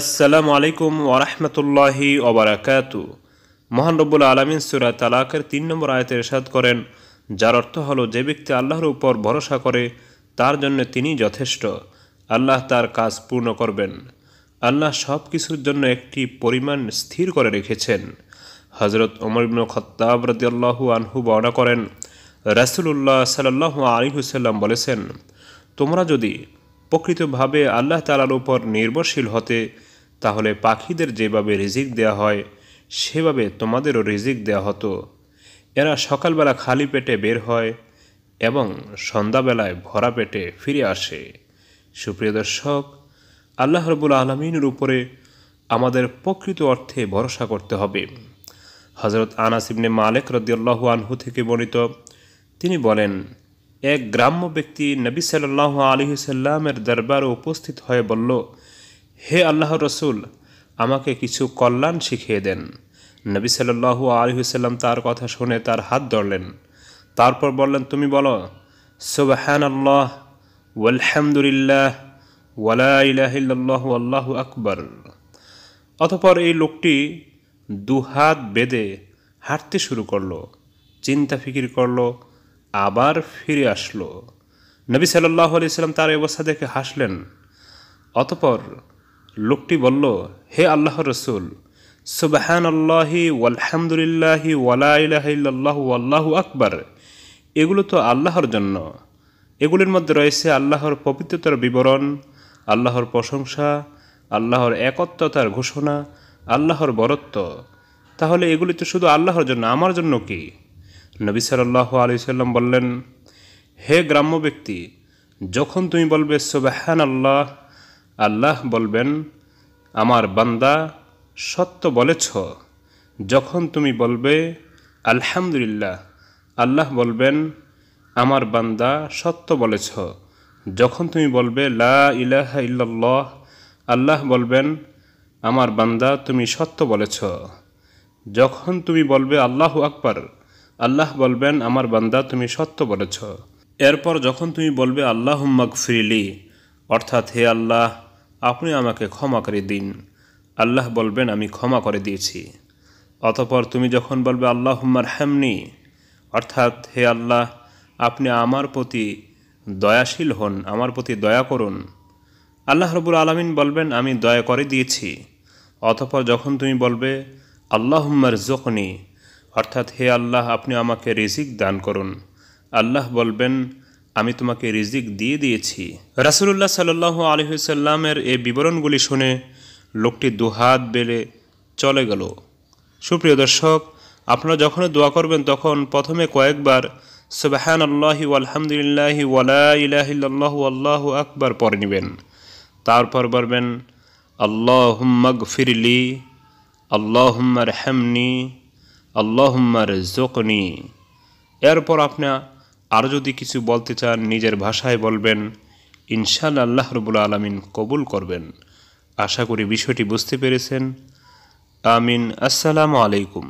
আসসালামু আলাইকুম ওয়ারাহমাতুল্লাহি ওয়াবারাকাতু। মহান রব্বুল আলামিন সূরা তালাকের 3 নম্বর আয়াতে ইরশাদ করেন, যার অর্থ হলো, যে ব্যক্তি আল্লাহর উপর ভরসা করে তার জন্য তিনি যথেষ্ট, আল্লাহ তার কাজ পূর্ণ করবেন। আল্লাহ সব কিছুর জন্য একটি পরিমাণ স্থির করে রেখেছেন। হযরত ওমর ইবনে খাত্তাব রাদিয়াল্লাহু আনহু বর্ণনা করেন, রাসূলুল্লাহ সাল্লাল্লাহু আলাইহি ওয়াসাল্লাম বলেছেন, তোমরা যদি প্রকৃতভাবে আল্লাহ তাআলার উপর নির্ভরশীল হতে, তাহলে পাখিদের যেভাবে রিজিক দেয়া হয় সেভাবে তোমাদেরও রিজিক দেয়া হতো। এরা সকালবেলা খালি পেটে বের হয় এবং সন্ধ্যাবেলায় ভরা পেটে ফিরে আসে। সুপ্রিয় দর্শক, আল্লাহ রাব্বুল আলামিনের উপরে আমাদের প্রকৃত অর্থে ভরসা করতে হবে। হযরত আনাস ইবনে মালিক রাদিয়াল্লাহু আনহু থেকে বর্ণিত, তিনি বলেন, এক গ্রাম্য ব্যক্তি নবী সাল্লাল্লাহু আলাইহি সাল্লামের দরবারে উপস্থিত হয়ে বলল, হে আল্লাহর রাসূল, আমাকে কিছু কল্যাণ শিখিয়ে দেন। নবী সাল্লাল্লাহু আলাইহি সাল্লাম তার কথা শুনে তার হাত ধরলেন। তারপর বললেন, তুমি বলো, সুবহানাল্লাহ ওয়ালহামদুলিল্লাহ ওয়ালা ইলাহা ইল্লাল্লাহু আল্লাহু আকবার। অতঃপর এই লোকটি দুহাত বেঁধে হাঁটতে শুরু করলো, চিন্তা ফিকির করলো, আবার ফিরে আসলো। নবী সাল্লাল্লাহু আলাইহি সাল্লাম তার অবস্থা দেখে হাসলেন। অতঃপর লোকটি বলল, হে আল্লাহর রাসূল, সুবহানাল্লাহি ওয়ালহামদুলিল্লাহি ওয়ালা ইলাহা ইল্লাল্লাহু আল্লাহু আকবার, এগুলো তো আল্লাহর জন্য। এগুলির মধ্যে রয়েছে আল্লাহর পবিত্রতার বিবরণ, আল্লাহর প্রশংসা, আল্লাহর একত্বতার ঘোষণা, আল্লাহর বরত্ব। তাহলে এগুলি তো শুধু আল্লাহর জন্য, আমার জন্য কি? নবী সাল্লাল্লাহু আলাইহি সাল্লাম বললেন, হে গ্রাম্য ব্যক্তি, যখন তুমি বলবে সুবহানাল্লাহ, আল্লাহ বলবেন, আমার বান্দা সত্য বলেছ। যখন তুমি বলবে আলহামদুলিল্লাহ, আল্লাহ বলবেন, আমার বান্দা সত্য বলেছ। যখন তুমি বলবে লা ইলাহা ইল্লাল্লাহ, আল্লাহ বলবেন, আমার বান্দা তুমি সত্য বলেছ। যখন তুমি বলবে আল্লাহু আকবার, আল্লাহ বলবেন, আমার বান্দা তুমি সত্য বলেছ। এরপর যখন তুমি বলবে আল্লাহুম্মা গফিরলি, অর্থাৎ হে আল্লাহ, আপনি আমাকে ক্ষমা করে দিন, আল্লাহ বলবেন, আমি ক্ষমা করে দিয়েছি। অতঃপর তুমি যখন বলবে আল্লাহুম্মা আরহামনি, অর্থাৎ হে আল্লাহ, আপনি আমার প্রতি দয়াশীল হন, আমার প্রতি দয়া করুন, আল্লাহ রাব্বুল আলামিন বলবেন, আমি দয়া করে দিয়েছি। অতঃপর যখন তুমি বলবে আল্লাহুম্মা রযুকনি, অর্থাৎ হে আল্লাহ, আপনি আমাকে রিজিক দান করুন, আল্লাহ বলবেন, আমি তোমাকে রিজিক দিয়ে দিয়েছি। রাসূলুল্লাহ সাল্লাল্লাহু আলাইহি ওয়াসাল্লামের এই বিবরণগুলি শুনে লোকটি দুহাত বেলে চলে গেল। সুপ্রিয় দর্শক, আপনারা যখন দোয়া করবেন তখন প্রথমে কয়েকবার সুবহানাল্লাহি ওয়ালহামদুলিল্লাহি ওয়ালা ইলাহা ইল্লাল্লাহু আল্লাহু আকবার পড়ে নেবেন। তারপর বলবেন আল্লাহুম্মা গফিরলি, আল্লাহুম্মা আরহামনি, আল্লাহুম্মা রযুকনি। এরপর আপনি আর যদি কিছু বলতে চান নিজের ভাষায় বলবেন, ইনশাআল্লাহ আল্লাহ রাব্বুল আলামিন কবুল করবেন। আশা করি বিষয়টি বুঝতে পেরেছেন। আমিন। আসসালামু আলাইকুম।